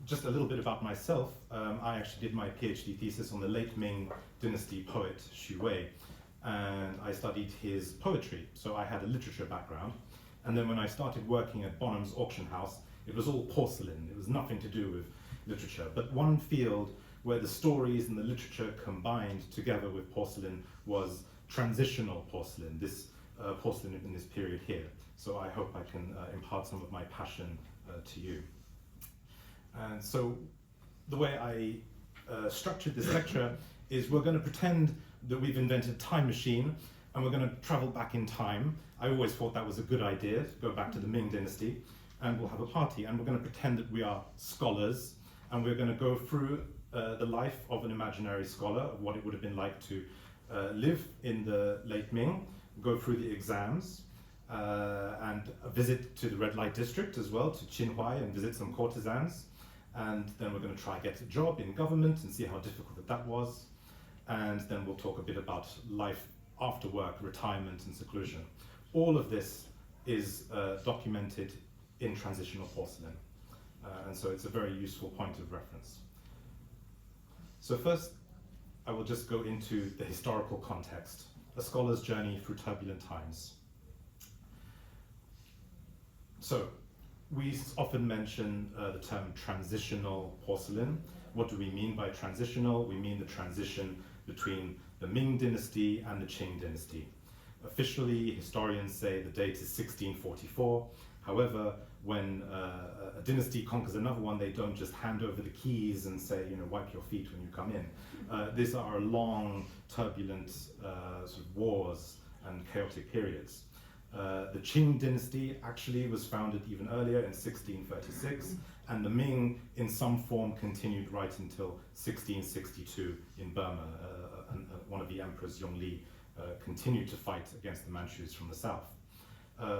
just a little bit about myself. I actually did my PhD thesis on the late Ming dynasty poet Xu Wei, and I studied his poetry, so I had a literature background. And then when I started working at Bonham's auction house, it was all porcelain. It was nothing to do with literature. But one field where the stories and the literature combined together with porcelain was transitional porcelain, this porcelain in this period here. So I hope I can impart some of my passion to you. And so the way I structured this lecture is we're going to pretend that we've invented a time machine and we're going to travel back in time. I always thought that was a good idea, to go back to the Ming dynasty, and we'll have a party, and we're going to pretend that we are scholars, and we're going to go through the life of an imaginary scholar, of what it would have been like to live in the late Ming, go through the exams, and a visit to the red light district as well, to Qinhuai, and visit some courtesans. And then we're going to try get a job in government and see how difficult that was. And then we'll talk a bit about life after work, retirement and seclusion. All of this is documented in transitional porcelain. And so it's a very useful point of reference. So first, I will just go into the historical context, a scholar's journey through turbulent times. So, we often mention the term transitional porcelain. What do we mean by transitional? We mean the transition between the Ming dynasty and the Qing dynasty. Officially, historians say the date is 1644. However, when a dynasty conquers another one, they don't just hand over the keys and say, wipe your feet when you come in. These are long, turbulent sort of wars and chaotic periods. The Qing dynasty actually was founded even earlier in 1636, and the Ming in some form continued right until 1662 in Burma. One of the emperors, Yongle, continued to fight against the Manchus from the south.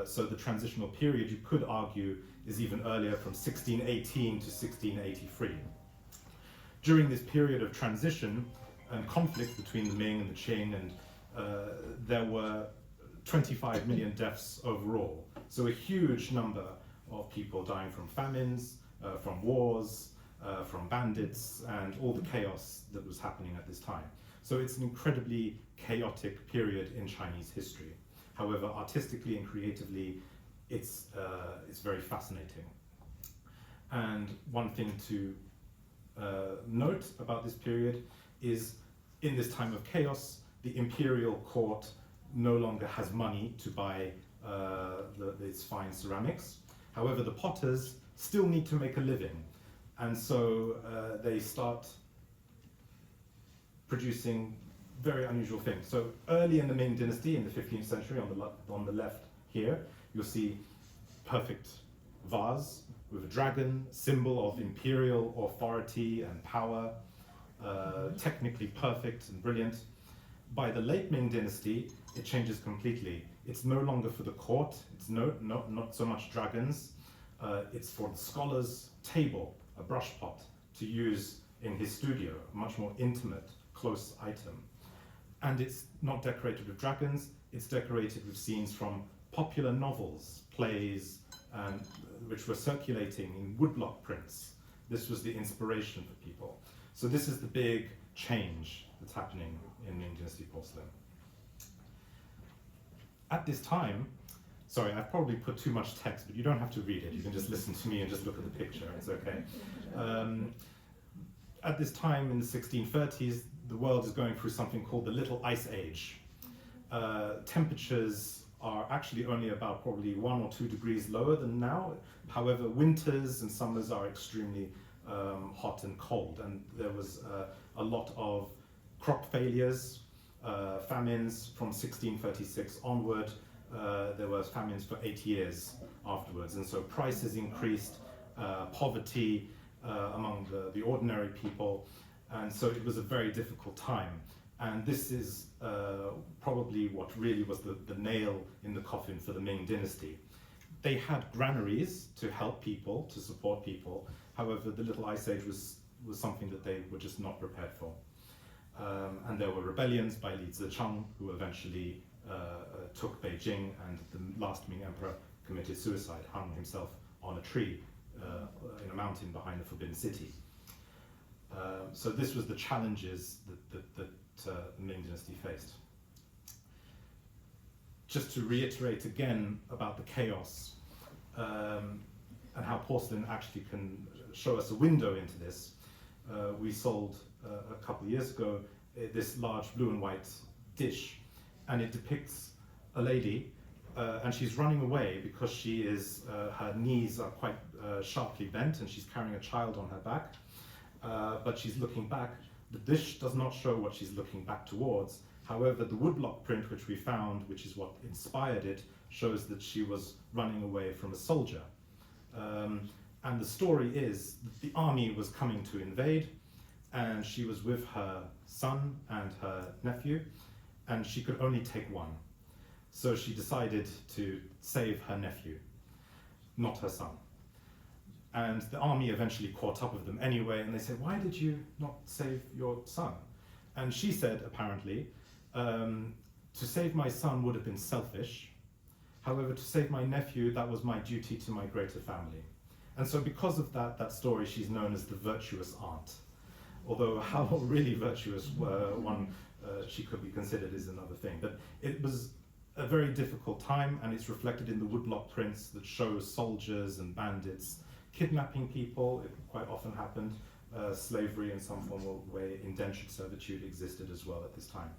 So the transitional period, you could argue, is even earlier, from 1618 to 1683. During this period of transition and conflict between the Ming and the Qing, and there were 25 million deaths overall. So a huge number of people dying from famines, from wars, from bandits, and all the chaos that was happening at this time. So it's an incredibly chaotic period in Chinese history. However, artistically and creatively, it's very fascinating. And one thing to note about this period is, in this time of chaos, the imperial court no longer has money to buy its fine ceramics. However, the potters still need to make a living, and so they start producing very unusual things. So early in the Ming dynasty, in the 15th century, on the left here, you'll see perfect vase with a dragon, symbol of imperial authority and power, technically perfect and brilliant. By the late Ming dynasty, it changes completely. It's no longer for the court, it's not so much dragons, it's for the scholar's table, a brush pot, to use in his studio, a much more intimate, close item. And it's not decorated with dragons, it's decorated with scenes from popular novels, plays, which were circulating in woodblock prints. This was the inspiration for people. So this is the big change that's happening in Ming dynasty porcelain. At this time, sorry, I've probably put too much text, but you don't have to read it. You can just listen to me and just look at the picture, it's okay. At this time in the 1630s, the world is going through something called the Little Ice Age. Temperatures are actually only about probably 1 or 2 degrees lower than now. However, winters and summers are extremely hot and cold, and there was a lot of crop failures, famines from 1636 onward. There were famines for 8 years afterwards, and so prices increased, poverty among the ordinary people, and so it was a very difficult time. And this is probably what really was the nail in the coffin for the Ming dynasty. They had granaries to help people, to support people. However, the Little Ice Age was something that they were just not prepared for. And there were rebellions by Li Zicheng, who eventually took Beijing, and the last Ming emperor committed suicide, hung himself on a tree in a mountain behind the Forbidden City. So this was the challenges that the Ming Dynasty faced. Just to reiterate again about the chaos and how porcelain actually can show us a window into this, we sold a couple of years ago this large blue and white dish, and it depicts a lady and she's running away because she is, her knees are quite sharply bent and she's carrying a child on her back, but she's looking back. The dish does not show what she's looking back towards. However, the woodblock print which we found, which is what inspired it, shows that she was running away from a soldier. And the story is that the army was coming to invade, and she was with her son and her nephew, and she could only take one. So she decided to save her nephew, not her son. And the army eventually caught up with them anyway, and they said, "Why did you not save your son?" And she said, apparently, to save my son would have been selfish. However, to save my nephew, that was my duty to my greater family. And so because of that story, she's known as the virtuous aunt. Although how really virtuous she could be considered is another thing. But it was a very difficult time, and it's reflected in the woodblock prints that show soldiers and bandits kidnapping people. It quite often happened. Slavery in some form or way, indentured servitude existed as well at this time.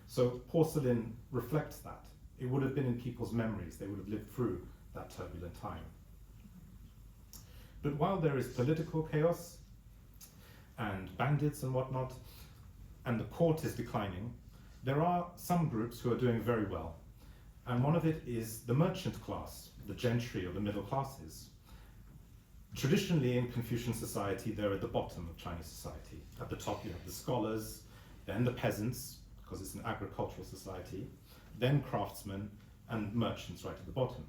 So porcelain reflects that. It would have been in people's memories. They would have lived through that turbulent time. But while there is political chaos and bandits and whatnot, and the court is declining, there are some groups who are doing very well. And one of it is the merchant class, the gentry or the middle classes. Traditionally in Confucian society, they're at the bottom of Chinese society. At the top you have the scholars, then the peasants, because it's an agricultural society, then craftsmen, and merchants right at the bottom.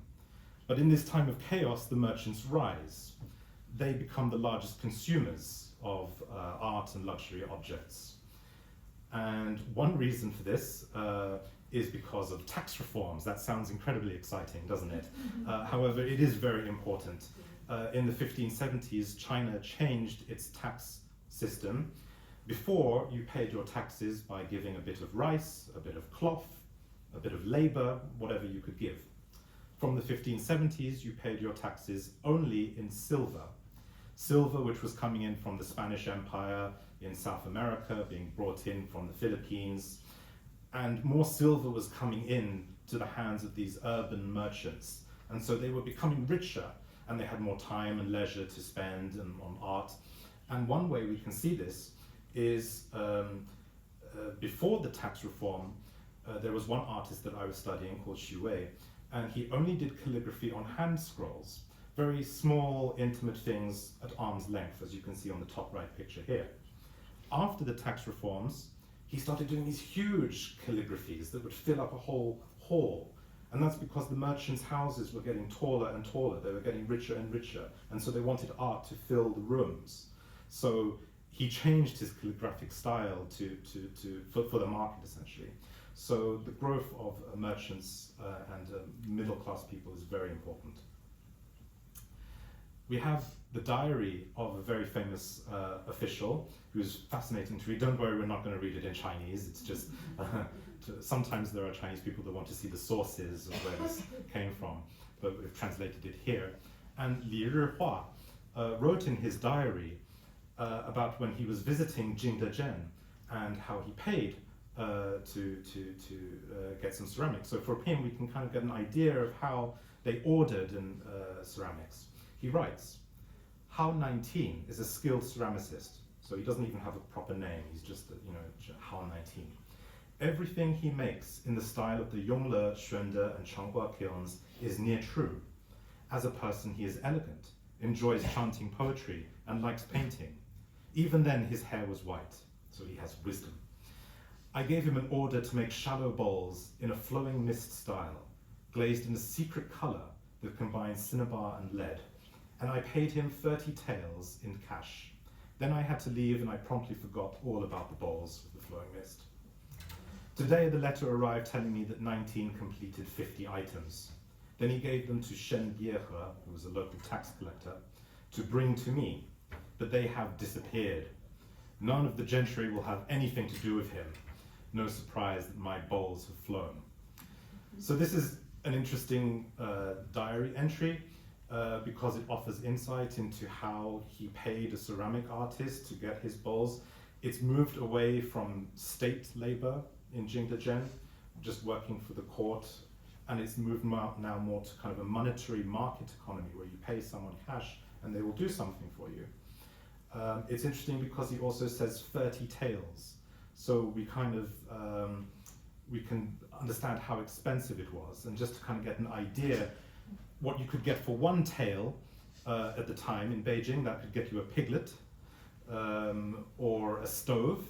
But in this time of chaos, the merchants rise. They become the largest consumers of art and luxury objects. And one reason for this is because of tax reforms. That sounds incredibly exciting, doesn't it? However, it is very important. In the 1570s, China changed its tax system. Before, you paid your taxes by giving a bit of rice, a bit of cloth, a bit of labor, whatever you could give. From the 1570s, you paid your taxes only in silver. Silver, which was coming in from the Spanish Empire in South America, being brought in from the Philippines, and more silver was coming in to the hands of these urban merchants. And so they were becoming richer, and they had more time and leisure to spend on art. And one way we can see this is before the tax reform, there was one artist that I was studying called Xu Wei, and he only did calligraphy on hand scrolls, very small, intimate things at arm's length, as you can see on the top right picture here. After the tax reforms, he started doing these huge calligraphies that would fill up a whole hall. And that's because the merchants' houses were getting taller and taller. They were getting richer and richer. And so they wanted art to fill the rooms. So he changed his calligraphic style for the market, essentially. So the growth of merchants and middle-class people is very important. We have the diary of a very famous official who's fascinating to read. Don't worry, we're not going to read it in Chinese. It's just, sometimes there are Chinese people that want to see the sources of where this came from, but we've translated it here. And Li Rihua wrote in his diary about when he was visiting Jingdezhen and how he paid to get some ceramics. So from him we can kind of get an idea of how they ordered in ceramics. He writes, Hao 19 is a skilled ceramicist, so he doesn't even have a proper name, he's just, Hao 19. Everything he makes in the style of the Yongle, Xuande, and Changhua kilns is near true. As a person, he is elegant, enjoys chanting poetry, and likes painting. Even then, his hair was white, so he has wisdom. I gave him an order to make shallow bowls in a flowing mist style, glazed in a secret color that combines cinnabar and lead, and I paid him 30 taels in cash. Then I had to leave, and I promptly forgot all about the bowls with the flowing mist. Today the letter arrived telling me that 19 completed 50 items. Then he gave them to Shen Biehe, who was a local tax collector, to bring to me, but they have disappeared. None of the gentry will have anything to do with him. No surprise that my bowls have flown. So this is an interesting diary entry because it offers insight into how he paid a ceramic artist to get his bowls. It's moved away from state labor in Jingdezhen, just working for the court, and it's moved now more to kind of a monetary market economy where you pay someone cash and they will do something for you. It's interesting because he also says 30 taels. So we kind of, we can understand how expensive it was, and just to kind of get an idea what you could get for one tael at the time in Beijing, that could get you a piglet, or a stove,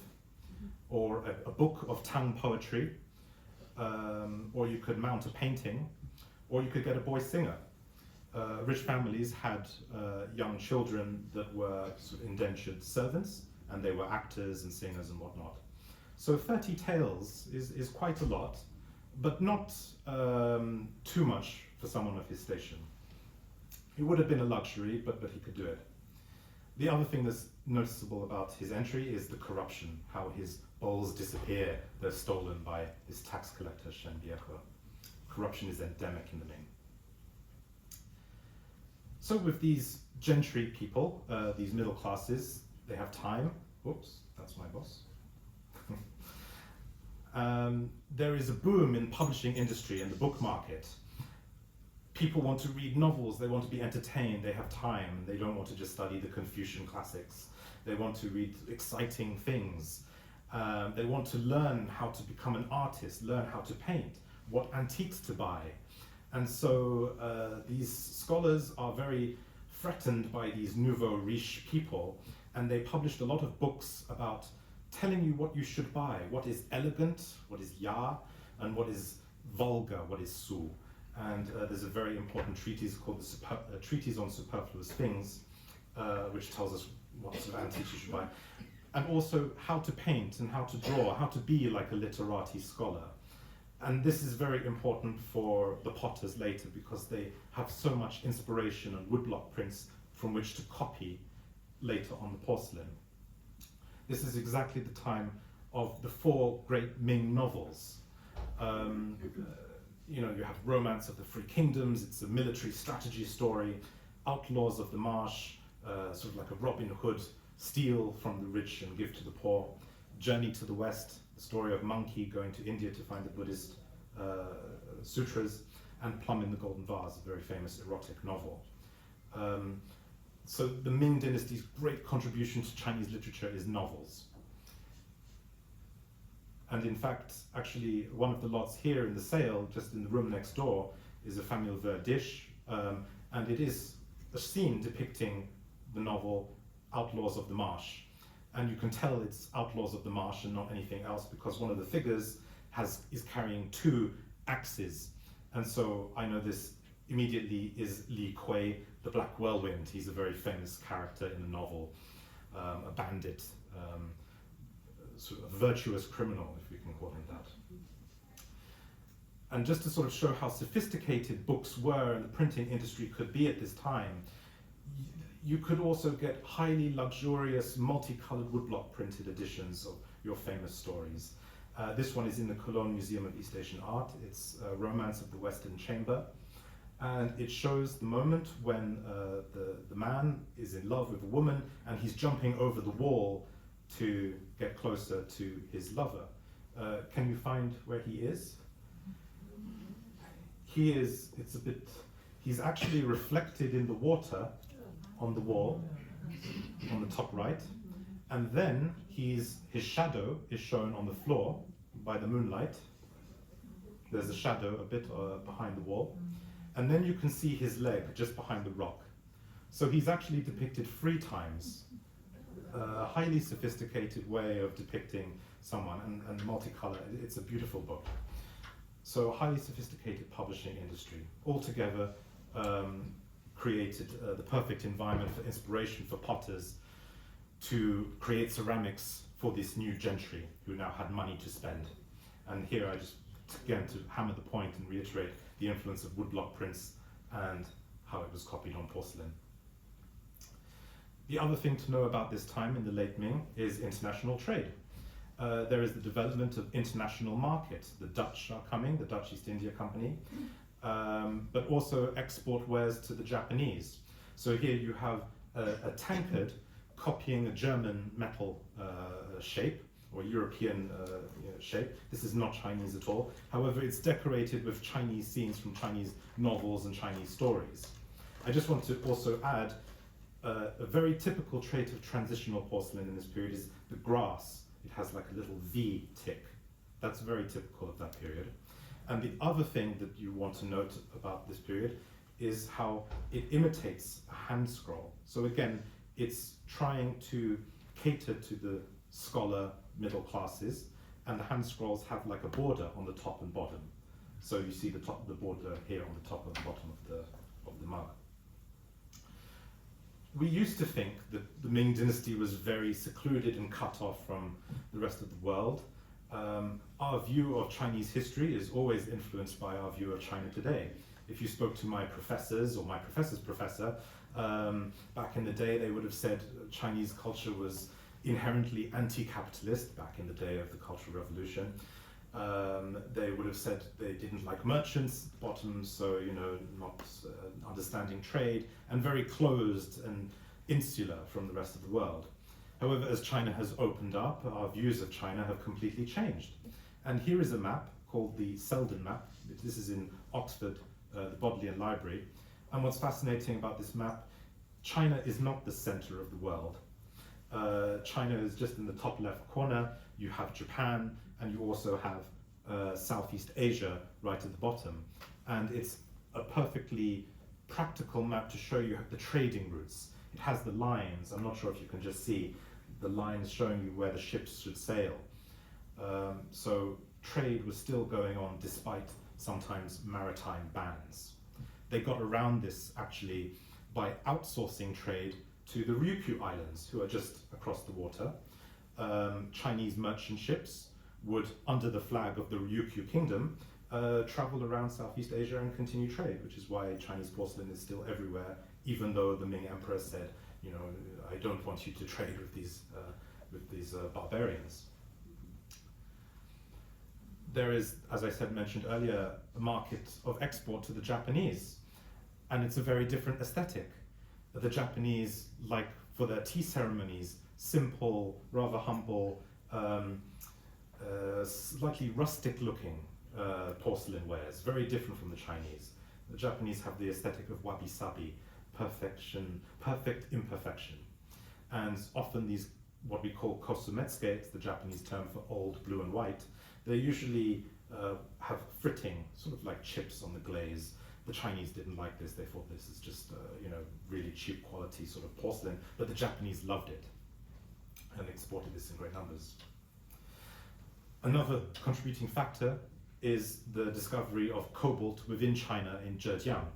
or a book of Tang poetry, or you could mount a painting, or you could get a boy singer. Rich families had young children that were sort of indentured servants, and they were actors and singers and whatnot. So 30 taels is quite a lot, but not too much for someone of his station. It would have been a luxury, but he could do it. The other thing that's noticeable about his entry is the corruption, how his bowls disappear, they're stolen by his tax collector, Shen Biehe. Corruption is endemic in the Ming. So with these gentry people, these middle classes, they have time. Oops, that's my boss. There is a boom in publishing industry and the book market. People want to read novels, they want to be entertained, they have time, they don't want to just study the Confucian classics. They want to read exciting things. They want to learn how to become an artist, learn how to paint, what antiques to buy. And so these scholars are very threatened by these nouveau riche people, and they published a lot of books about telling you what you should buy, what is elegant, what is ya, and what is vulgar, what is su. And there's a very important treatise called the Treatise on Superfluous Things, which tells us what sort of antiques you should buy. And also how to paint and how to draw, how to be like a literati scholar. And this is very important for the potters later because they have so much inspiration and woodblock prints from which to copy later on the porcelain. This is exactly the time of the 4 great Ming novels. You know, you have Romance of the Three Kingdoms, it's a military strategy story, Outlaws of the Marsh, sort of like a Robin Hood, steal from the rich and give to the poor. Journey to the West, the story of Monkey going to India to find the Buddhist sutras, and Plum in the Golden Vase, a very famous erotic novel. So the Ming dynasty's great contribution to Chinese literature is novels. And in fact, actually, one of the lots here in the sale, just in the room next door, is a famille vert dish, and it is a scene depicting the novel Outlaws of the Marsh. And you can tell it's Outlaws of the Marsh and not anything else because one of the figures is carrying 2 axes. And so I know this immediately is Li Kui, the Black Whirlwind. He's a very famous character in the novel, a bandit, sort of a virtuous criminal, if we can call him that. And just to sort of show how sophisticated books were and the printing industry could be at this time, you could also get highly luxurious, multicolored woodblock printed editions of your famous stories. This one is in the Cologne Museum of East Asian Art. It's Romance of the Western Chamber. And it shows the moment when the man is in love with a woman and he's jumping over the wall to get closer to his lover. Can you find where he is? He's actually reflected in the water on the wall, on the top right, and then his shadow is shown on the floor by the moonlight. There's a shadow a bit behind the wall, and then you can see his leg just behind the rock. So he's actually depicted 3 times. A highly sophisticated way of depicting someone, and multicolor. It's a beautiful book. So a highly sophisticated publishing industry. Altogether, created the perfect environment for inspiration for potters to create ceramics for this new gentry who now had money to spend. And here I just, again, to hammer the point and reiterate the influence of woodblock prints and how it was copied on porcelain. The other thing to know about this time in the late Ming is international trade. There is the development of international markets. The Dutch are coming, the Dutch East India Company, but also export wares to the Japanese. So here you have a tankard copying a German metal shape, or European shape. This is not Chinese at all. However, it's decorated with Chinese scenes from Chinese novels and Chinese stories. I just want to also add a very typical trait of transitional porcelain in this period is the grass. It has like a little V tick. That's very typical of that period. And the other thing that you want to note about this period is how it imitates a hand scroll. So again, it's trying to cater to the scholar middle classes, and the hand scrolls have like a border on the top and bottom. So you see the top of the border here on the top and bottom of the mug. We used to think that the Ming dynasty was very secluded and cut off from the rest of the world. Our view of Chinese history is always influenced by our view of China today. If you spoke to my professors or my professor's professor, back in the day, they would have said Chinese culture was inherently anti-capitalist back in the day of the Cultural Revolution. They would have said they didn't like merchants at the bottom, so not understanding trade, and very closed and insular from the rest of the world. However, as China has opened up, our views of China have completely changed. And here is a map called the Selden map. This is in Oxford, the Bodleian Library. And what's fascinating about this map, China is not the center of the world. China is just in the top left corner. You have Japan, and you also have Southeast Asia right at the bottom. And it's a perfectly practical map to show you the trading routes. It has the lines. I'm not sure if you can just see the lines showing you where the ships should sail. So trade was still going on despite sometimes maritime bans. They got around this actually by outsourcing trade to the Ryukyu Islands, who are just across the water. Chinese merchant ships would, under the flag of the Ryukyu Kingdom, travel around Southeast Asia and continue trade, which is why Chinese porcelain is still everywhere, even though the Ming Emperor said, I don't want you to trade with these barbarians. There is, as I mentioned earlier, a market of export to the Japanese, and it's a very different aesthetic. The Japanese, like for their tea ceremonies, simple, rather humble, slightly rustic looking porcelain wares, very different from the Chinese. The Japanese have the aesthetic of wabi-sabi, perfection, perfect imperfection. And often these, what we call kosumetsuke, it's the Japanese term for old blue and white, they usually have fritting, sort of like chips on the glaze. The Chinese didn't like this. They thought this is just, really cheap quality sort of porcelain, but the Japanese loved it and exported this in great numbers. Another contributing factor is the discovery of cobalt within China in Zhejiang,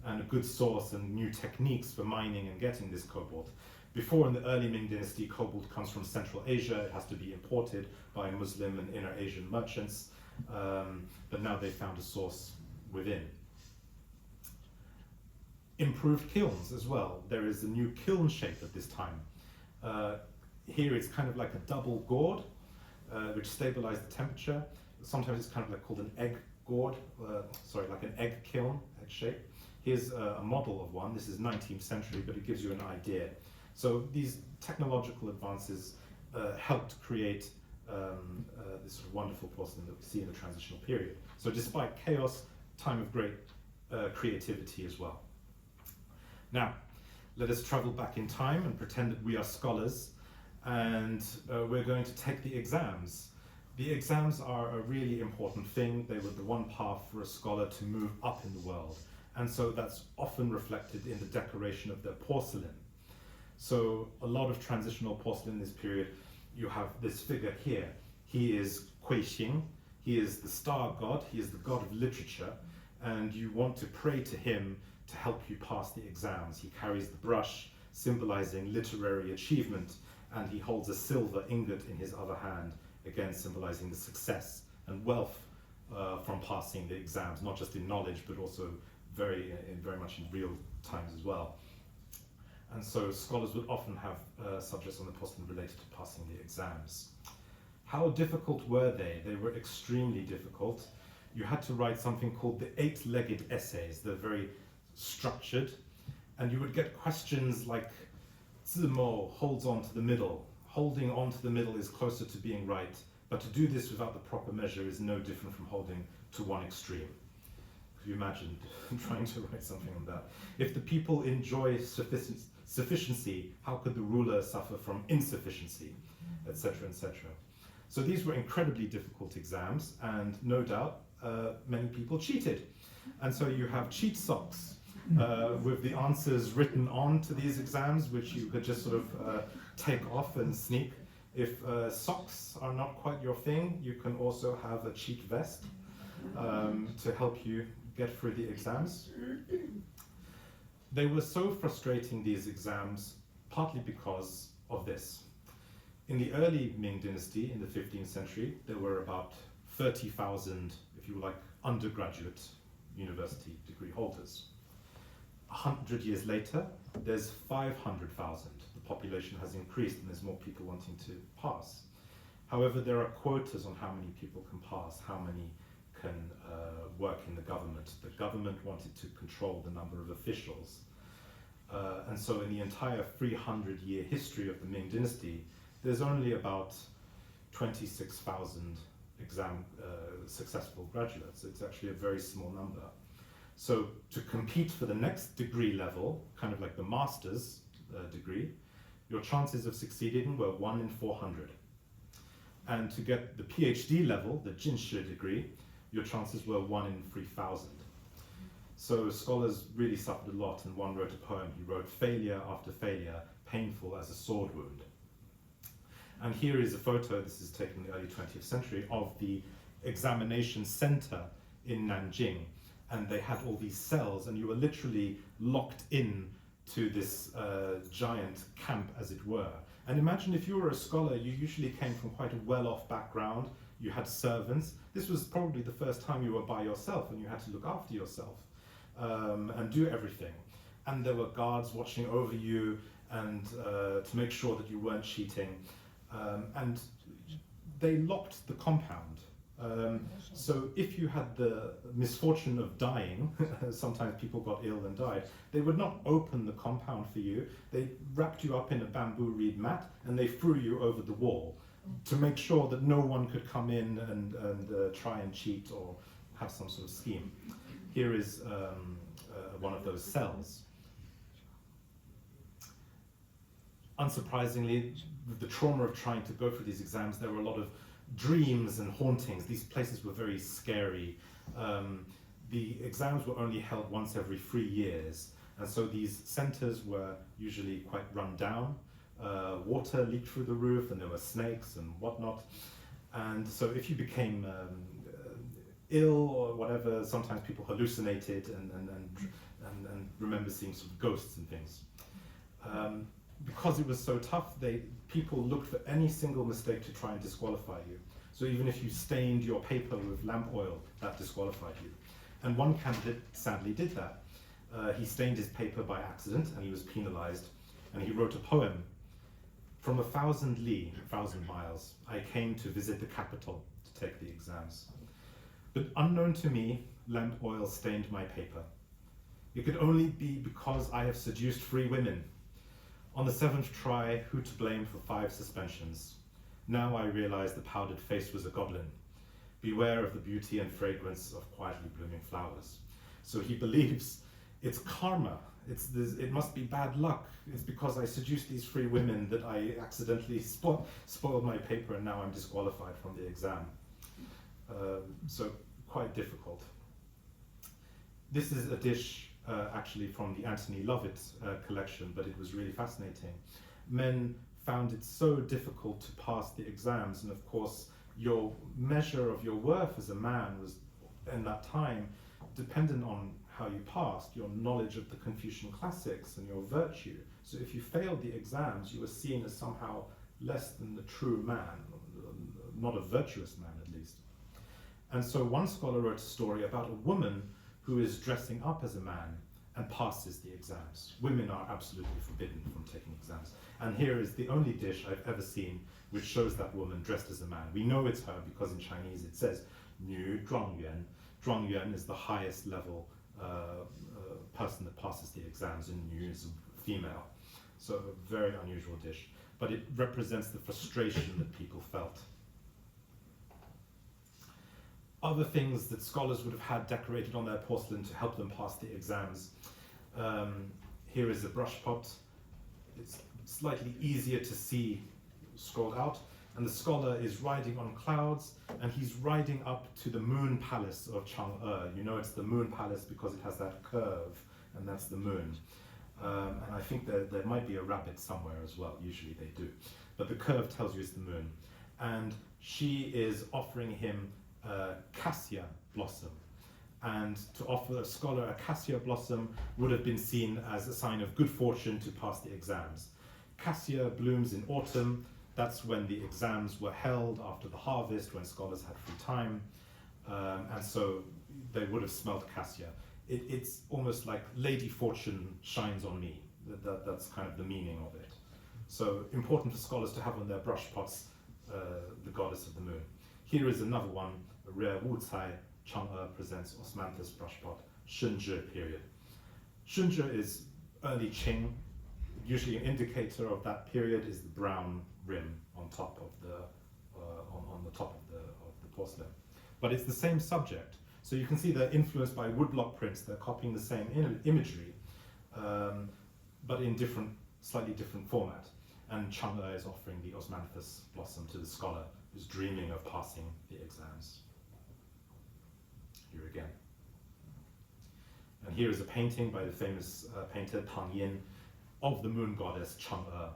and a good source and new techniques for mining and getting this cobalt. Before, in the early Ming dynasty, cobalt comes from Central Asia. It has to be imported by Muslim and Inner Asian merchants, but now they found a source within. Improved kilns as well. There is a new kiln shape at this time. Here it's kind of like a double gourd, which stabilizes the temperature. Sometimes it's kind of like called an egg gourd, like an egg kiln, egg shape. Here's a model of one. This is 19th century, but it gives you an idea. So these technological advances helped create this sort of wonderful porcelain that we see in the transitional period. So despite chaos, time of great creativity as well. Now, let us travel back in time and pretend that we are scholars, and we're going to take the exams. The exams are a really important thing. They were the one path for a scholar to move up in the world. And so that's often reflected in the decoration of their porcelain. So a lot of transitional porcelain in this period, you have this figure here. He is Kui Xing. He is the star god. He is the god of literature. And you want to pray to him to help you pass the exams. He carries the brush, symbolizing literary achievement, and he holds a silver ingot in his other hand, again symbolizing the success and wealth from passing the exams, not just in knowledge, but also very much in real times as well. And so scholars would often have subjects on the porcelain related to passing the exams. How difficult were they? They were extremely difficult. You had to write something called the 8-legged essays. They're very structured. And you would get questions like, 字母 holds on to the middle. Holding on to the middle is closer to being right, but to do this without the proper measure is no different from holding to one extreme. Could you imagine trying to write something on that? If the people enjoy sufficiency, how could the ruler suffer from insufficiency, etc., etc.? So these were incredibly difficult exams, and no doubt many people cheated. And so you have cheat socks with the answers written on to these exams, which you could just sort of take off and sneak. If socks are not quite your thing, you can also have a cheat vest to help you get through the exams. They were so frustrating, these exams, partly because of this. In the early Ming dynasty, in the 15th century, there were about 30,000, if you like, undergraduate university degree holders. 100 years later, there's 500,000. The population has increased and there's more people wanting to pass. However, there are quotas on how many people can pass, how many can work in the government. The government wanted to control the number of officials. And so in the entire 300-year history of the Ming dynasty, there's only about 26,000 successful graduates. It's actually a very small number. So to compete for the next degree level, kind of like the master's degree, your chances of succeeding were 1 in 400. And to get the PhD level, the Jinshi degree, your chances were 1 in 3,000. So scholars really suffered a lot, and one wrote a poem. He wrote, "Failure after failure, painful as a sword wound." And here is a photo, this is taken in the early 20th century, of the examination center in Nanjing. And they had all these cells, and you were literally locked in to this giant camp, as it were. And imagine if you were a scholar, you usually came from quite a well-off background, you had servants. This was probably the first time you were by yourself, and you had to look after yourself and do everything. And there were guards watching over you, and to make sure that you weren't cheating. And they locked the compound. So if you had the misfortune of dying, sometimes people got ill and died, they would not open the compound for you. They wrapped you up in a bamboo reed mat and they threw you over the wall to make sure that no one could come in and try and cheat or have some sort of scheme. Here is one of those cells. Unsurprisingly, with the trauma of trying to go through these exams, there were a lot of dreams and hauntings. These places were very scary. The exams were only held once every 3 years, and so these centers were usually quite run down. Water leaked through the roof, and there were snakes and whatnot. And so if you became ill or whatever, sometimes people hallucinated and remember seeing sort of ghosts and things. Because it was so tough, people looked for any single mistake to try and disqualify you. So even if you stained your paper with lamp oil, that disqualified you. And one candidate sadly did that. He stained his paper by accident and he was penalized. And he wrote a poem. "From 1,000 li, 1,000 miles, I came to visit the capital to take the exams. But unknown to me, lamp oil stained my paper. It could only be because I have seduced 3 women. On the 7th try, who to blame for 5 suspensions? Now I realize the powdered face was a goblin. Beware of the beauty and fragrance of quietly blooming flowers." So he believes it's karma. It must be bad luck. It's because I seduced these 3 women that I accidentally spoiled my paper, and now I'm disqualified from the exam. So quite difficult. This is a dish actually from the Anthony Lovett collection, but it was really fascinating. Men found it so difficult to pass the exams, and of course your measure of your worth as a man was, in that time, dependent on how you passed, your knowledge of the Confucian classics and your virtue. So if you failed the exams, you were seen as somehow less than the true man, not a virtuous man at least. And so one scholar wrote a story about a woman who is dressing up as a man, and passes the exams. Women are absolutely forbidden from taking exams. And here is the only dish I've ever seen which shows that woman dressed as a man. We know it's her because in Chinese it says 女状元. 状元 is the highest level person that passes the exams, and 女 is female. So a very unusual dish. But it represents the frustration that people felt. Other things that scholars would have had decorated on their porcelain to help them pass the exams. Here is a brush pot. It's slightly easier to see scrolled out. And the scholar is riding on clouds, and he's riding up to the moon palace of Chang'e. You know it's the moon palace because it has that curve, and that's the moon. And I think there might be a rabbit somewhere as well, usually they do. But the curve tells you it's the moon. And she is offering him cassia blossom. And to offer a scholar a cassia blossom would have been seen as a sign of good fortune to pass the exams. Cassia blooms in autumn. That's when the exams were held after the harvest, when scholars had free time. And so they would have smelled cassia. It's almost like Lady Fortune shines on me. That's kind of the meaning of it. So important for scholars to have on their brush pots the goddess of the moon. Here is another one, a rare Wu Cai. Chang'e presents Osmanthus brush pot, Shenzhe period. Shenzhe is early Qing. Usually an indicator of that period is the brown rim on top of the on the top of the porcelain. But it's the same subject. So you can see they're influenced by woodblock prints. They're copying the same imagery, but in slightly different format. And Chang'e is offering the Osmanthus blossom to the scholar who's dreaming of passing the exams. Here again. And here is a painting by the famous painter Tang Yin of the moon goddess Chang'e.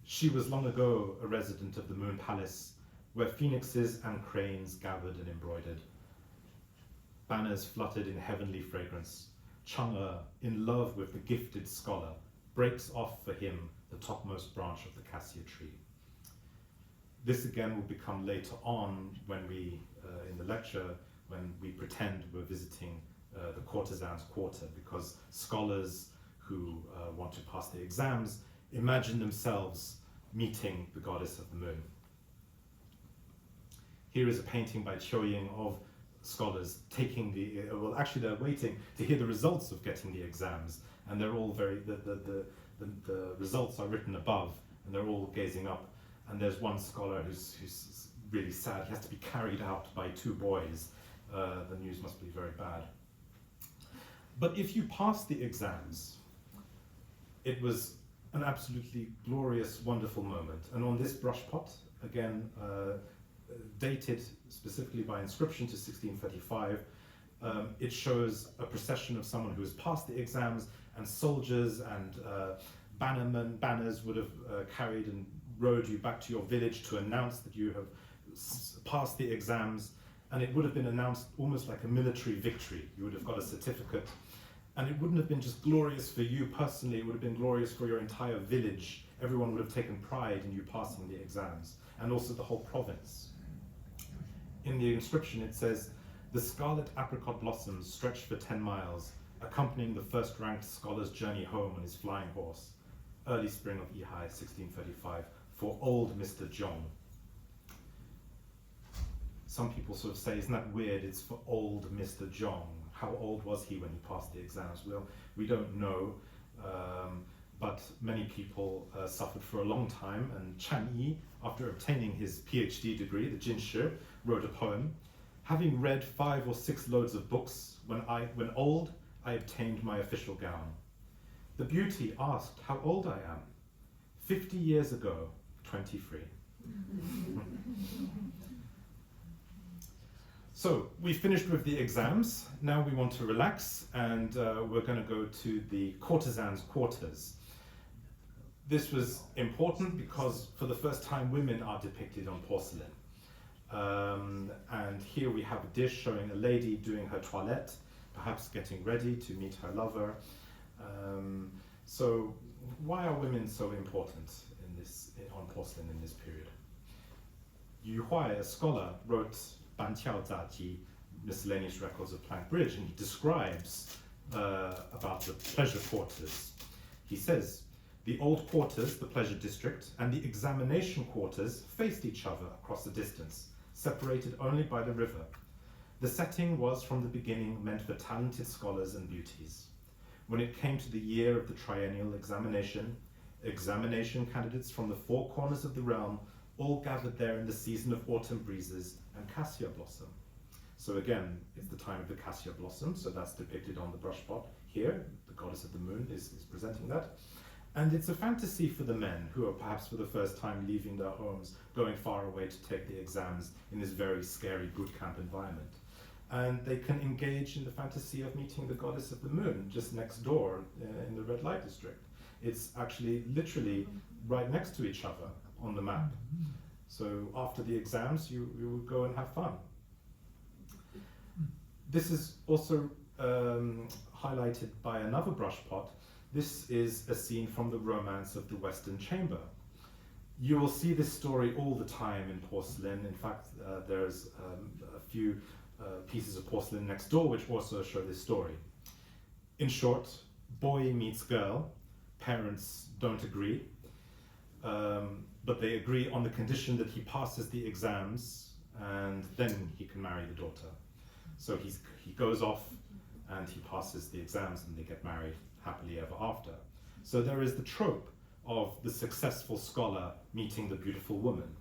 She was long ago a resident of the moon palace, where phoenixes and cranes gathered and embroidered. Banners fluttered in heavenly fragrance. Chang'e, in love with the gifted scholar, breaks off for him the topmost branch of the cassia tree. This again will become later on when we, in the lecture, when we pretend we're visiting the courtesan's quarter, because scholars who want to pass the exams imagine themselves meeting the goddess of the moon. Here is a painting by Qiu Ying of scholars taking well, actually they're waiting to hear the results of getting the exams, and they're all the results are written above, and they're all gazing up, and there's one scholar who's really sad. He has to be carried out by two boys. The news must be very bad. But if you pass the exams, it was an absolutely glorious, wonderful moment. And on this brush pot, again, dated specifically by inscription to 1635, it shows a procession of someone who has passed the exams, and soldiers and banners would have carried and rode you back to your village to announce that you have passed the exams. And it would have been announced almost like a military victory. You would have got a certificate. And it wouldn't have been just glorious for you personally, it would have been glorious for your entire village. Everyone would have taken pride in you passing the exams, and also the whole province. In the inscription it says, "The scarlet apricot blossoms stretched for 10 miles, accompanying the first-ranked scholar's journey home on his flying horse. Early spring of Yihai, 1635, for old Mr. Zhong." Some people sort of say, isn't that weird? It's for old Mr. Zhong. How old was he when he passed the exams? Well, we don't know, but many people suffered for a long time. And Chan Yi, after obtaining his PhD degree, the Jinshi, wrote a poem. "Having read 5 or 6 loads of books, when old, I obtained my official gown. The beauty asked how old I am. 50 years ago, 23. So we finished with the exams. Now we want to relax, and we're going to go to the courtesan's quarters. This was important because for the first time women are depicted on porcelain. And here we have a dish showing a lady doing her toilette, perhaps getting ready to meet her lover. So why are women so important on porcelain in this period? Yu Huai, a scholar, wrote Ban Qiao Za Ji, Miscellaneous Records of Plank Bridge, and he describes about the pleasure quarters. He says, the old quarters, the pleasure district, and the examination quarters faced each other across the distance, separated only by the river. The setting was from the beginning meant for talented scholars and beauties. When it came to the year of the triennial examination, examination candidates from the four corners of the realm all gathered there in the season of autumn breezes and cassia blossom. So again, it's the time of the cassia blossom, so that's depicted on the brushpot here. The goddess of the moon is presenting that. And it's a fantasy for the men who are perhaps for the first time leaving their homes, going far away to take the exams in this very scary boot camp environment. And they can engage in the fantasy of meeting the goddess of the moon just next door in the red light district. It's actually literally right next to each other on the map. So after the exams, you would go and have fun. This is also highlighted by another brushpot. This is a scene from the Romance of the Western Chamber. You will see this story all the time in porcelain. In fact, there's a few pieces of porcelain next door which also show this story. In short, boy meets girl, parents don't agree, but they agree on the condition that he passes the exams and then he can marry the daughter. So he goes off and he passes the exams and they get married happily ever after. So there is the trope of the successful scholar meeting the beautiful woman.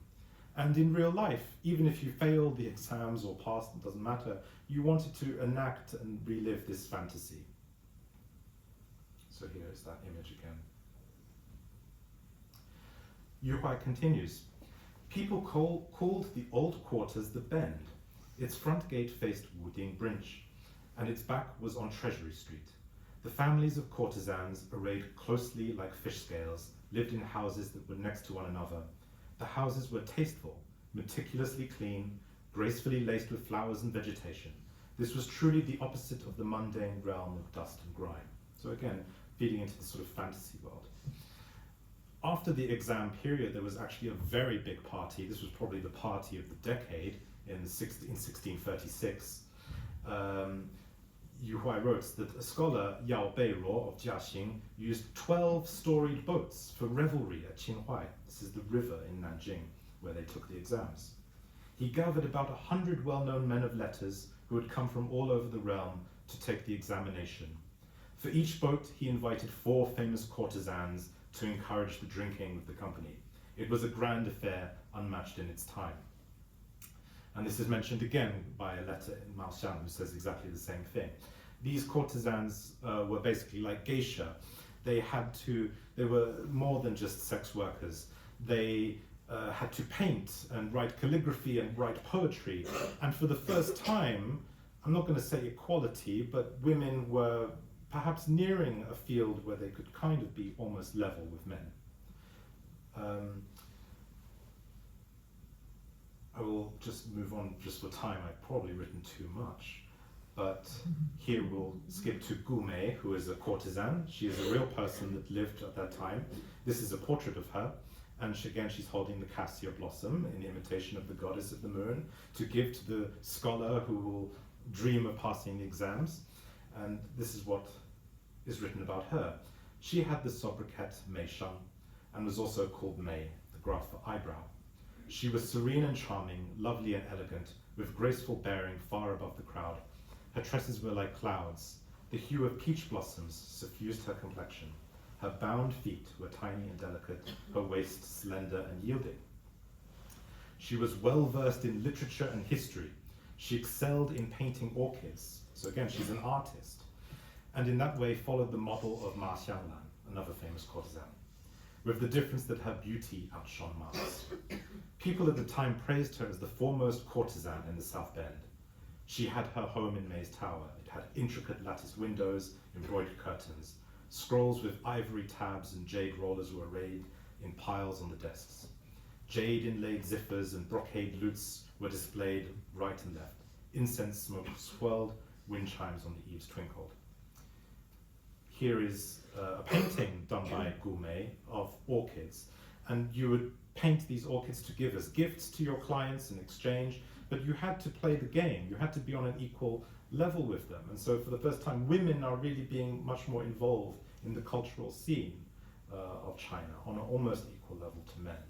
And in real life, even if you failed the exams or passed, it doesn't matter, you wanted to enact and relive this fantasy. So here is that image again. Yu Huai continues, people called the old quarters the Bend. Its front gate faced Wuding Bridge, and its back was on Treasury Street. The families of courtesans, arrayed closely like fish scales, lived in houses that were next to one another. The houses were tasteful, meticulously clean, gracefully laced with flowers and vegetation. This was truly the opposite of the mundane realm of dust and grime. So again, feeding into this sort of fantasy world. After the exam period, there was actually a very big party. This was probably the party of the decade in 1636. Yu Huai wrote that a scholar, Yao Beiro of Jiaxing, used 12 storied boats for revelry at Qinhuai. This is the river in Nanjing, where they took the exams. He gathered about 100 well-known men of letters who had come from all over the realm to take the examination. For each boat, he invited 4 famous courtesans to encourage the drinking of the company. It was a grand affair, unmatched in its time. And this is mentioned again by a letter in Mao Xiang, who says exactly the same thing. These courtesans were basically like geisha. They were more than just sex workers. They had to paint and write calligraphy and write poetry. And for the first time, I'm not going to say equality, but women were perhaps nearing a field where they could kind of be almost level with men. I will just move on just for time. I've probably written too much. But here we'll skip to Gu Mei, who is a courtesan. She is a real person that lived at that time. This is a portrait of her. And again, she's holding the cassia blossom in imitation of the goddess of the moon to give to the scholar who will dream of passing the exams. And this is what is written about her. She had the sobriquet Mei Sheng and was also called Mei, the graph for eyebrow. She was serene and charming, lovely and elegant, with graceful bearing far above the crowd. Her tresses were like clouds. The hue of peach blossoms suffused her complexion. Her bound feet were tiny and delicate, her waist slender and yielding. She was well versed in literature and history. She excelled in painting orchids. So again, she's an artist. And in that way followed the model of Ma Xianglan, another famous courtesan, with the difference that her beauty outshone Ma's. People at the time praised her as the foremost courtesan in the South Bend. She had her home in May's Tower. It had intricate latticed windows, embroidered curtains. Scrolls with ivory tabs and jade rollers were arrayed in piles on the desks. Jade inlaid zippers and brocade lutes were displayed right and left. Incense smoke swirled, wind chimes on the eaves twinkled. Here is a painting done by Gu Mei of orchids, and you would paint these orchids to give as gifts to your clients in exchange, but you had to play the game. You had to be on an equal level with them. And so for the first time, women are really being much more involved in the cultural scene of China on an almost equal level to men.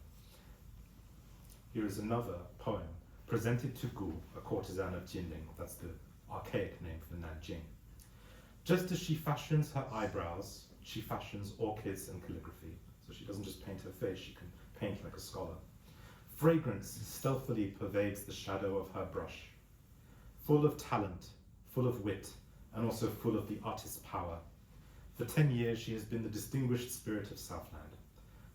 Here is another poem presented to Gu, a courtesan of Jinling. That's the archaic name for Nanjing. Just as she fashions her eyebrows, she fashions orchids and calligraphy. So she doesn't just paint her face, she can paint like a scholar. Fragrance stealthily pervades the shadow of her brush. Full of talent, full of wit, and also full of the artist's power. For 10 years she has been the distinguished spirit of Southland.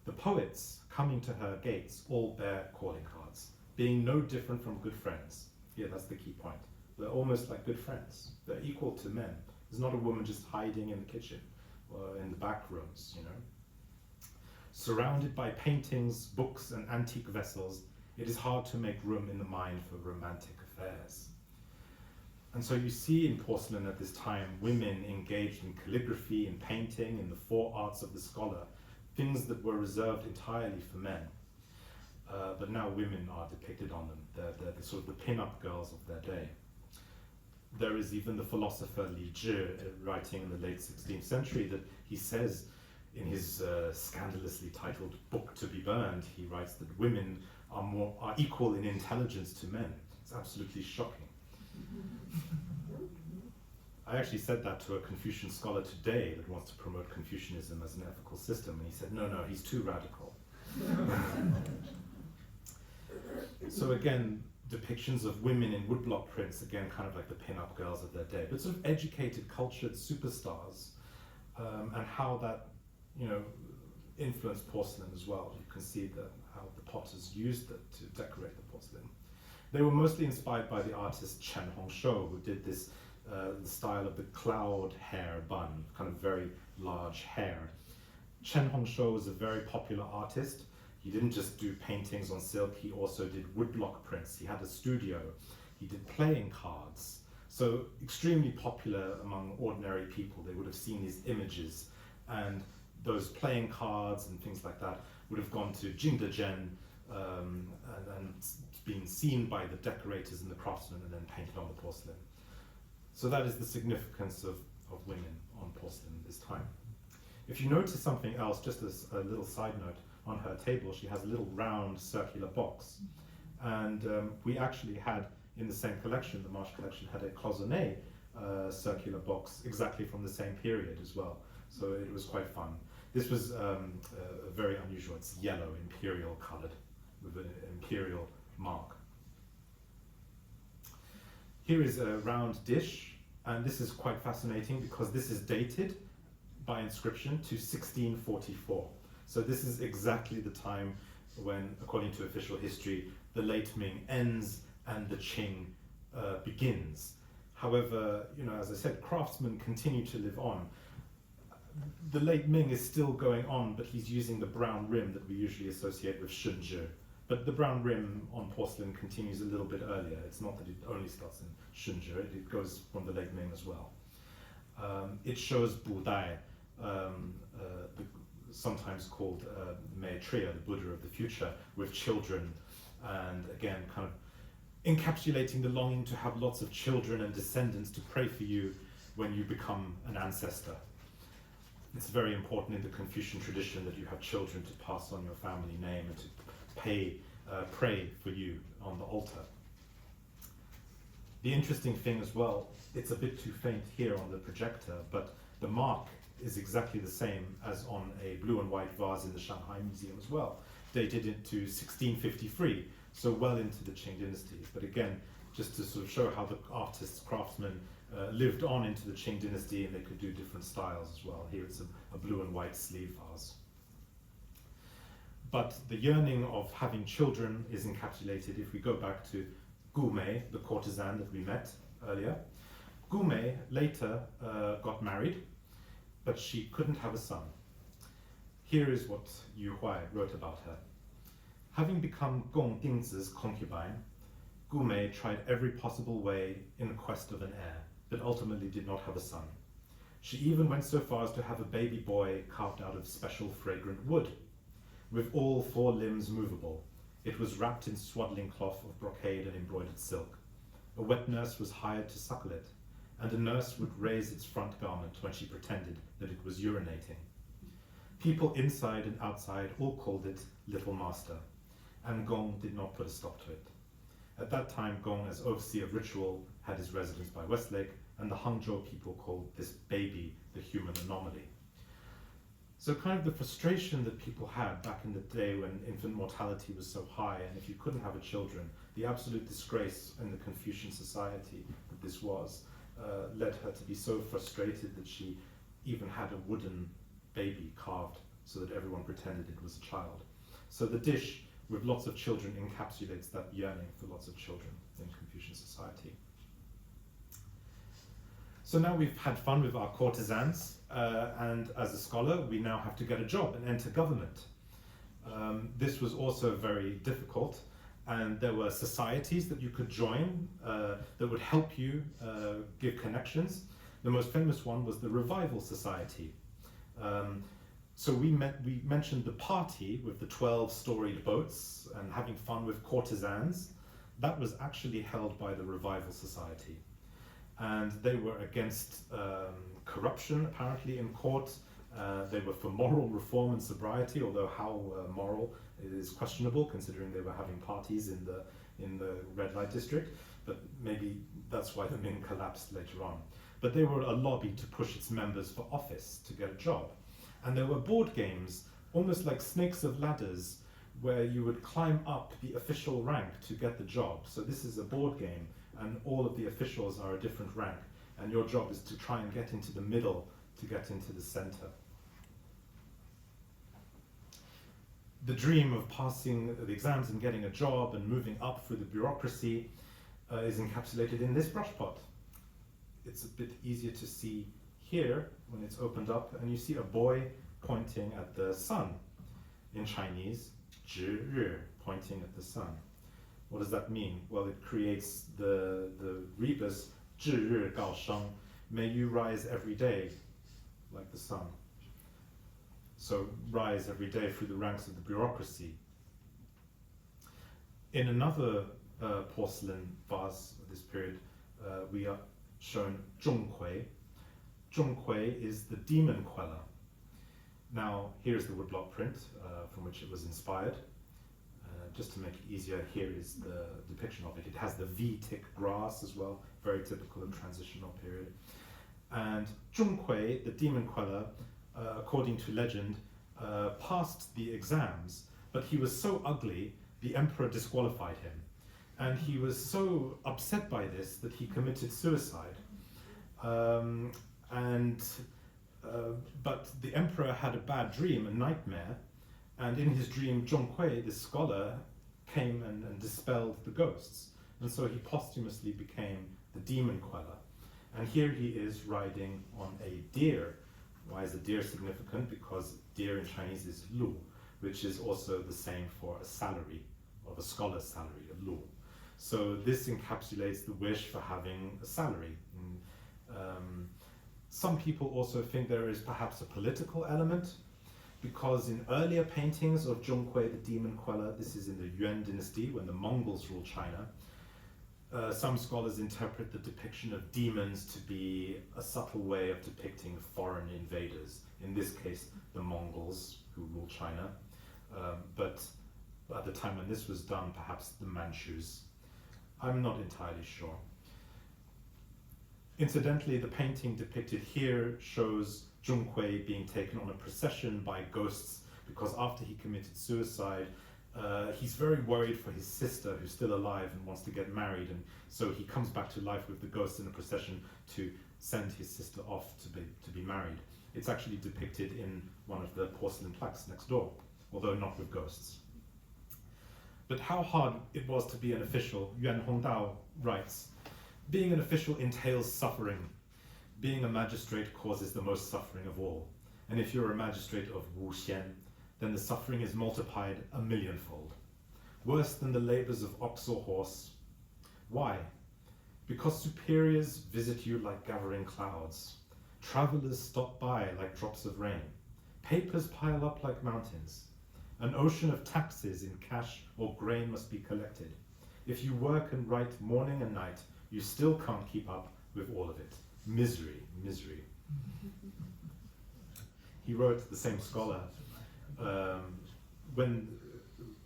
The poets coming to her gates all bear calling cards, being no different from good friends. Yeah, that's the key point. They're almost like good friends. They're equal to men. There's not a woman just hiding in the kitchen or in the back rooms, you know. Surrounded by paintings, books, and antique vessels, it is hard to make room in the mind for romantic affairs. And so you see in porcelain at this time, women engaged in calligraphy and painting, in the four arts of the scholar, things that were reserved entirely for men. But now women are depicted on them. They're the sort of the pin-up girls of their day. There is even the philosopher Li Zhi writing in the late 16th century that he says in his scandalously titled book To Be Burned, he writes that women are equal in intelligence to men. It's absolutely shocking. I actually said that to a Confucian scholar today that wants to promote Confucianism as an ethical system, and he said, no, he's too radical. So again, depictions of women in woodblock prints, again, kind of like the pin-up girls of their day, but sort of educated, cultured superstars, and how that, you know, influenced porcelain as well. You can see how the potters used it to decorate the porcelain. They were mostly inspired by the artist Chen Hongshou, who did this, the style of the cloud hair bun, kind of very large hair. Chen Hongshou was a very popular artist. He didn't just do paintings on silk, he also did woodblock prints. He had a studio, he did playing cards. So extremely popular among ordinary people. They would have seen these images, and those playing cards and things like that would have gone to Jingdezhen and been seen by the decorators and the craftsmen and then painted on the porcelain. So that is the significance of women on porcelain at this time. If you notice something else, just as a little side note, on her table she has a little round circular box. And we actually had, in the same collection, the Marsh Collection, had a cloisonné circular box exactly from the same period as well. So it was quite fun. This was very unusual. It's yellow, imperial colored, with an imperial mark. Here is a round dish, and this is quite fascinating because this is dated by inscription to 1644. So this is exactly the time when, according to official history, the late Ming ends and the Qing begins. However, you know, as I said, craftsmen continue to live on. The late Ming is still going on, but he's using the brown rim that we usually associate with Shenzhou. But the brown rim on porcelain continues a little bit earlier. It's not that it only starts in Shenzhou, it goes from the late Ming as well. It shows Budai, sometimes called Maitreya, the Buddha of the future, with children, and again, kind of encapsulating the longing to have lots of children and descendants to pray for you when you become an ancestor. It's very important in the Confucian tradition that you have children to pass on your family name and to pray for you on the altar. The interesting thing as well, it's a bit too faint here on the projector, but the mark is exactly the same as on a blue and white vase in the Shanghai Museum as well. Dated into 1653, so well into the Qing dynasty. But again, just to sort of show how the artists, craftsmen lived on into the Qing dynasty, and they could do different styles as well. Here it's a blue and white sleeve vase. But the yearning of having children is encapsulated if we go back to Gu Mei, the courtesan that we met earlier. Gu Mei later got married, but she couldn't have a son. Here is what Yu Huai wrote about her. Having become Gong Dingzi's concubine, Gu Mei tried every possible way in quest of an heir, but ultimately did not have a son. She even went so far as to have a baby boy carved out of special fragrant wood, with all four limbs movable. It was wrapped in swaddling cloth of brocade and embroidered silk. A wet nurse was hired to suckle it, and a nurse would raise its front garment when she pretended that it was urinating. People inside and outside all called it Little Master, and Gong did not put a stop to it. At that time, Gong, as overseer of ritual, had his residence by Westlake, and the Hangzhou people called this baby the human anomaly. So kind of the frustration that people had back in the day when infant mortality was so high, and if you couldn't have a children, the absolute disgrace in the Confucian society that this was, led her to be so frustrated that she even had a wooden baby carved so that everyone pretended it was a child. So the dish with lots of children encapsulates that yearning for lots of children in Confucian society. So now we've had fun with our courtesans, and as a scholar, we now have to get a job and enter government. This was also very difficult, and there were societies that you could join that would help you give connections. The most famous one was the Revival Society. So we mentioned the party with the 12-storied boats and having fun with courtesans. That was actually held by the Revival Society. And they were against corruption, apparently, in court. They were for moral reform and sobriety, although how moral is questionable, considering they were having parties in the red light district. But maybe that's why the Ming collapsed later on. But they were a lobby to push its members for office to get a job. And there were board games, almost like snakes of ladders, where you would climb up the official rank to get the job. So this is a board game, and all of the officials are a different rank, and your job is to try and get into the middle to get into the center. The dream of passing the exams and getting a job and moving up through the bureaucracy is encapsulated in this brush pot. It's a bit easier to see here when it's opened up, and you see a boy pointing at the sun. In Chinese, 直日, pointing at the sun. What does that mean? Well, it creates the rebus, 至日高升, may you rise every day like the sun. So rise every day through the ranks of the bureaucracy. In another porcelain vase of this period, we are shown Zhonghui. Zhonghui is the demon queller. Now, here's the woodblock print from which it was inspired. Just to make it easier, here is the depiction of it. It has the V-tick grass as well, very typical of transitional period. And Zhonghui, the demon queller, according to legend, passed the exams, but he was so ugly, the emperor disqualified him. And he was so upset by this that he committed suicide. But the emperor had a bad dream, a nightmare, and in his dream, Zhonghui, this scholar, came and dispelled the ghosts. And so he posthumously became the demon queller. And here he is riding on a deer. Why is a deer significant? Because deer in Chinese is lu, which is also the same for a salary, or the scholar's salary, a lu. So this encapsulates the wish for having a salary. Some people also think there is perhaps a political element, because in earlier paintings of Zhonghui, the demon queller, this is in the Yuan dynasty when the Mongols ruled China, some scholars interpret the depiction of demons to be a subtle way of depicting foreign invaders, in this case the Mongols who ruled China, but at the time when this was done, perhaps the Manchus. I'm not entirely sure. Incidentally, the painting depicted here shows Zhonghui being taken on a procession by ghosts, because after he committed suicide, he's very worried for his sister who's still alive and wants to get married, and so he comes back to life with the ghosts in a procession to send his sister off to be married. It's actually depicted in one of the porcelain plaques next door, although not with ghosts. But how hard it was to be an official, Yuan Hongdao writes, being an official entails suffering. Being a magistrate causes the most suffering of all. And if you're a magistrate of Wuxian, then the suffering is multiplied a millionfold. Worse than the labors of ox or horse. Why? Because superiors visit you like gathering clouds. Travelers stop by like drops of rain. Papers pile up like mountains. An ocean of taxes in cash or grain must be collected. If you work and write morning and night, you still can't keep up with all of it. Misery, misery. He wrote, the same scholar, when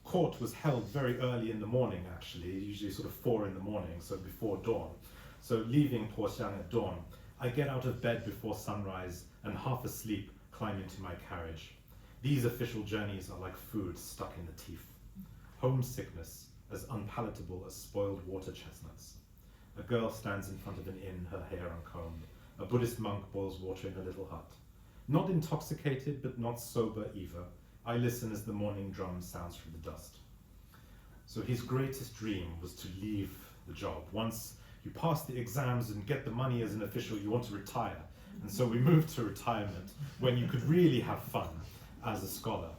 court was held very early in the morning, actually, usually sort of 4 in the morning, so before dawn. So leaving Porxiang at dawn, I get out of bed before sunrise and half asleep climb into my carriage. These official journeys are like food stuck in the teeth. Homesickness as unpalatable as spoiled water chestnuts. A girl stands in front of an inn, her hair uncombed. A Buddhist monk boils water in a little hut. Not intoxicated, but not sober either. I listen as the morning drum sounds through the dust. So his greatest dream was to leave the job. Once you pass the exams and get the money as an official, you want to retire. And so we moved to retirement when you could really have fun as a scholar.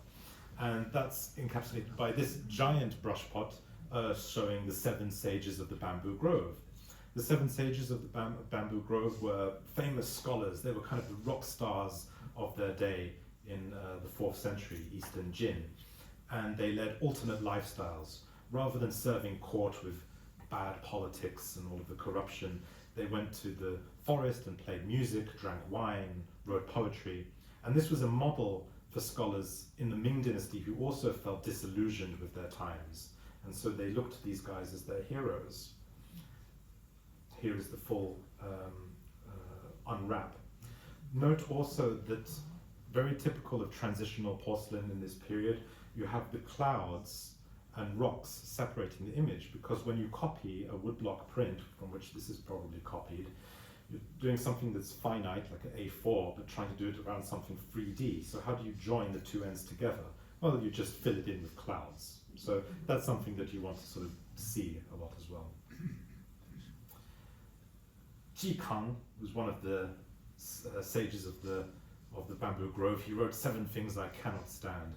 And that's encapsulated by this giant brush pot showing the 7 sages of the bamboo grove. The 7 sages of the bamboo grove were famous scholars. They were kind of the rock stars of their day in the 4th century, Eastern Jin. And they led alternate lifestyles. Rather than serving court with bad politics and all of the corruption, they went to the forest and played music, drank wine, wrote poetry. And this was a model for scholars in the Ming dynasty who also felt disillusioned with their times. And so they looked to these guys as their heroes. Here is the full unwrap. Note also that, very typical of transitional porcelain in this period, you have the clouds and rocks separating the image, because when you copy a woodblock print, from which this is probably copied, you're doing something that's finite, like an A4, but trying to do it around something 3D. So how do you join the 2 ends together? Well, you just fill it in with clouds. So that's something that you want to sort of see a lot as well. Ji Kang was one of the sages of the bamboo grove. He wrote 7 things I cannot stand.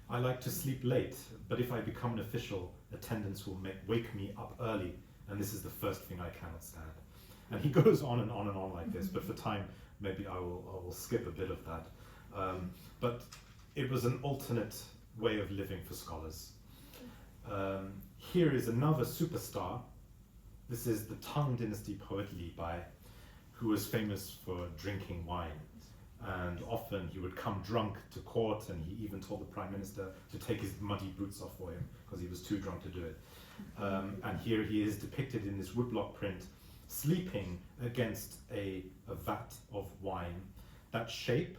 I like to sleep late, but if I become an official, attendants will wake me up early, and this is the first thing I cannot stand. And he goes on and on and on like this, but for time, maybe I will skip a bit of that. But it was an alternate way of living for scholars. Here is another superstar. This is the Tang Dynasty poet Li Bai, who was famous for drinking wine. And often he would come drunk to court, and he even told the prime minister to take his muddy boots off for him because he was too drunk to do it. And here he is depicted in this woodblock print, sleeping against a vat of wine. That shape,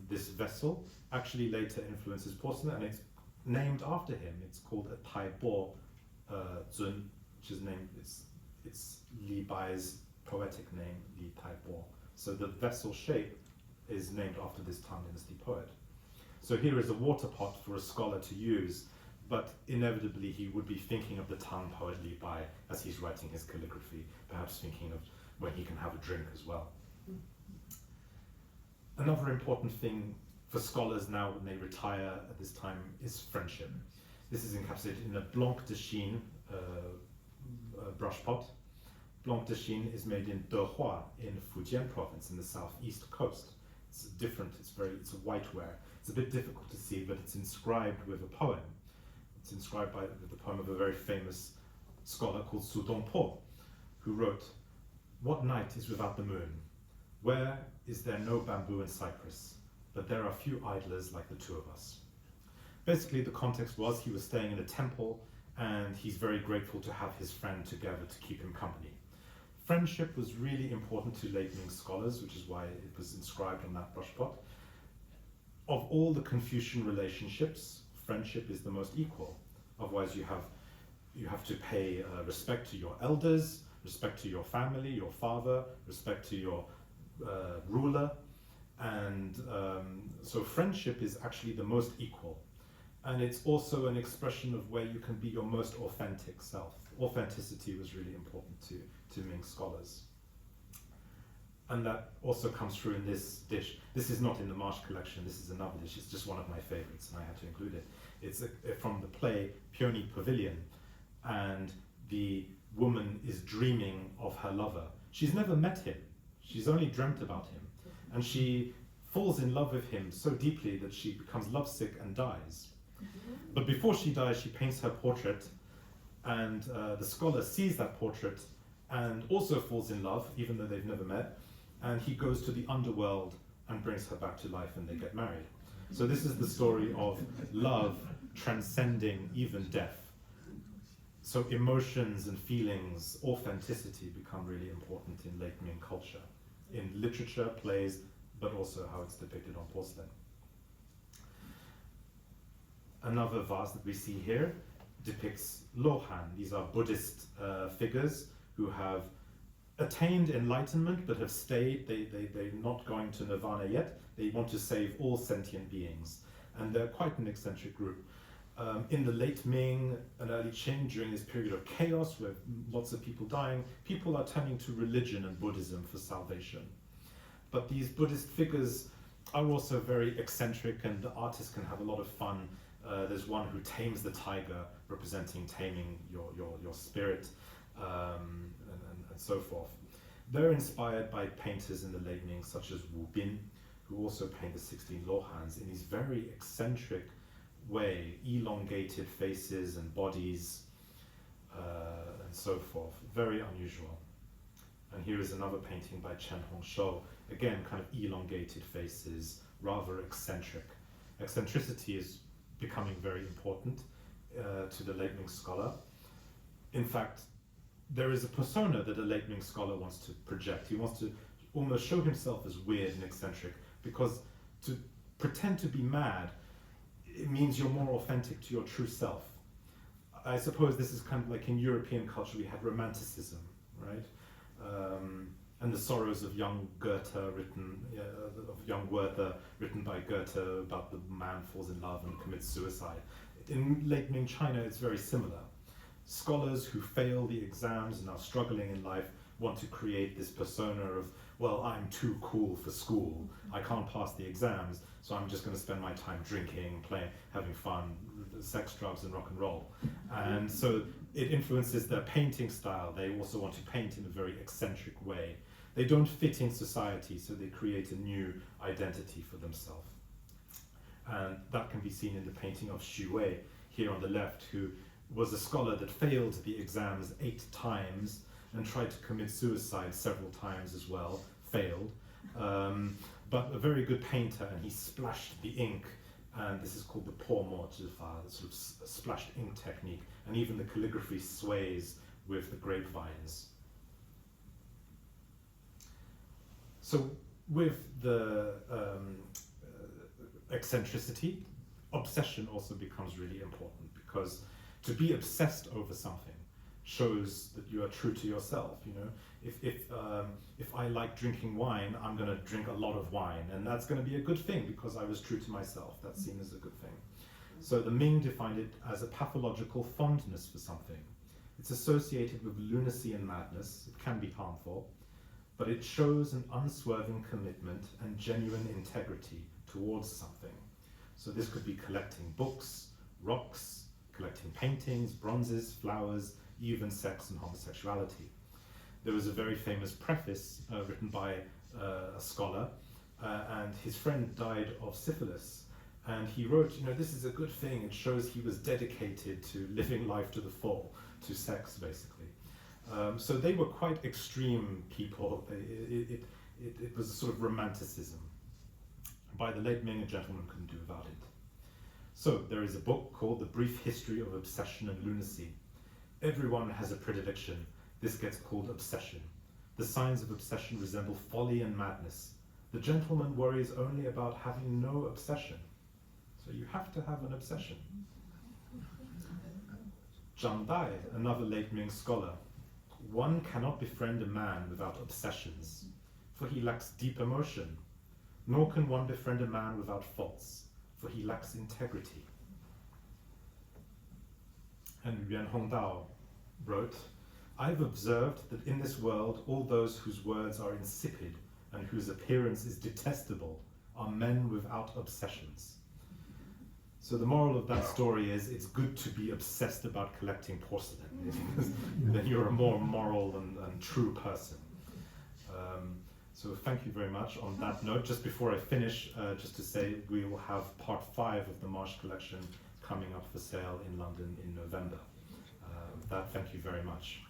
this vessel, actually later influences porcelain, and it's named after him. It's called a Tai Bo Zun, which is named, it's Li Bai's poetic name, Li Tai Bo. So the vessel shape is named after this Tang Dynasty poet. So here is a water pot for a scholar to use, but inevitably he would be thinking of the Tang poet Li Bai as he's writing his calligraphy, perhaps thinking of when he can have a drink as well. Another important thing for scholars now when they retire at this time is friendship. This is encapsulated in a Blanc de Chine brush pot. Blanc de Chine is made in Dehua in Fujian province in the southeast coast. It's different, it's a whiteware. It's a bit difficult to see, but it's inscribed with a poem. It's inscribed with the poem of a very famous scholar called Su Dongpo, who wrote, "What night is without the moon? Where is there no bamboo and cypress? But there are few idlers like the 2 of us." Basically, the context was he was staying in a temple, and he's very grateful to have his friend together to keep him company. Friendship was really important to Late Ming scholars, which is why it was inscribed on that brushpot. Of all the Confucian relationships, friendship is the most equal. Otherwise, you have to pay respect to your elders, respect to your family, your father, respect to your ruler, and so friendship is actually the most equal. And it's also an expression of where you can be your most authentic self. Authenticity was really important to Ming scholars. And that also comes through in this dish. This is not in the Marsh Collection, this is another dish. It's just one of my favorites, and I had to include it. It's from the play Peony Pavilion, and the woman is dreaming of her lover. She's never met him, she's only dreamt about him. And she falls in love with him so deeply that she becomes lovesick and dies. But before she dies, she paints her portrait, and the scholar sees that portrait and also falls in love, even though they've never met, and he goes to the underworld and brings her back to life, and they get married. So this is the story of love transcending even death. So emotions and feelings, authenticity become really important in Late Ming culture, in literature, plays, but also how it's depicted on porcelain. Another vase that we see here depicts Lohan. These are Buddhist figures who have attained enlightenment but have stayed. They're not going to nirvana yet. They want to save all sentient beings. And they're quite an eccentric group. In the late Ming and early Qing, during this period of chaos with lots of people dying, people are turning to religion and Buddhism for salvation. But these Buddhist figures are also very eccentric, and the artist can have a lot of fun. There's one who tames the tiger, representing taming your spirit, and so forth. They're inspired by painters in the late Ming, such as Wu Bin, who also paint the 16 Lohans in these very eccentric way, elongated faces and bodies, and so forth. Very unusual. And here is another painting by Chen Hongshou, again kind of elongated faces, rather eccentric. Eccentricity is becoming very important to the Late Ming scholar. In fact, there is a persona that a Late Ming scholar wants to project. He wants to almost show himself as weird and eccentric, because to pretend to be mad, it means you're more authentic to your true self. I suppose this is kind of like in European culture, we had Romanticism, right? And the sorrows of young Goethe, of young Werther, written by Goethe, about the man falls in love and commits suicide. In Late Ming China, it's very similar. Scholars who fail the exams and are struggling in life want to create this persona of, well, I'm too cool for school. I can't pass the exams, so I'm just going to spend my time drinking, playing, having fun, sex, drugs, and rock and roll. And so it influences their painting style. They also want to paint in a very eccentric way. They don't fit in society, so they create a new identity for themselves. And that can be seen in the painting of Xu Wei here on the left, who was a scholar that failed the exams 8 times and tried to commit suicide several times as well, failed. But a very good painter, and he splashed the ink, and this is called the Po Mo Zhifa, the sort of splashed ink technique, and even the calligraphy sways with the grapevines. So with the eccentricity, obsession also becomes really important, because to be obsessed over something shows that you are true to yourself. You know, if I like drinking wine, I'm going to drink a lot of wine, and that's going to be a good thing because I was true to myself. That's seen as a good thing. So the Ming defined it as a pathological fondness for something. It's associated with lunacy and madness. It can be harmful, but it shows an unswerving commitment and genuine integrity towards something. So this could be collecting books, rocks, collecting paintings, bronzes, flowers, even sex and homosexuality. There was a very famous preface written by a scholar, and his friend died of syphilis. And he wrote, you know, this is a good thing. It shows he was dedicated to living life to the full, to sex, basically. So they were quite extreme people. It was a sort of romanticism. By the late Ming, a gentleman couldn't do without it. So there is a book called The Brief History of Obsession and Lunacy. Everyone has a predilection. This gets called obsession. The signs of obsession resemble folly and madness. The gentleman worries only about having no obsession. So you have to have an obsession. Zhang Dai, another late Ming scholar. One cannot befriend a man without obsessions, for he lacks deep emotion. Nor can one befriend a man without faults, for he lacks integrity. And Yuan Hongdao wrote, I've observed that in this world all those whose words are insipid and whose appearance is detestable are men without obsessions. So the moral of that story is it's good to be obsessed about collecting porcelain, because then you're a more moral and true person. So thank you very much. On that note, just before I finish, just to say we will have part 5 of the Marsh Collection coming up for sale in London in November. With that, thank you very much.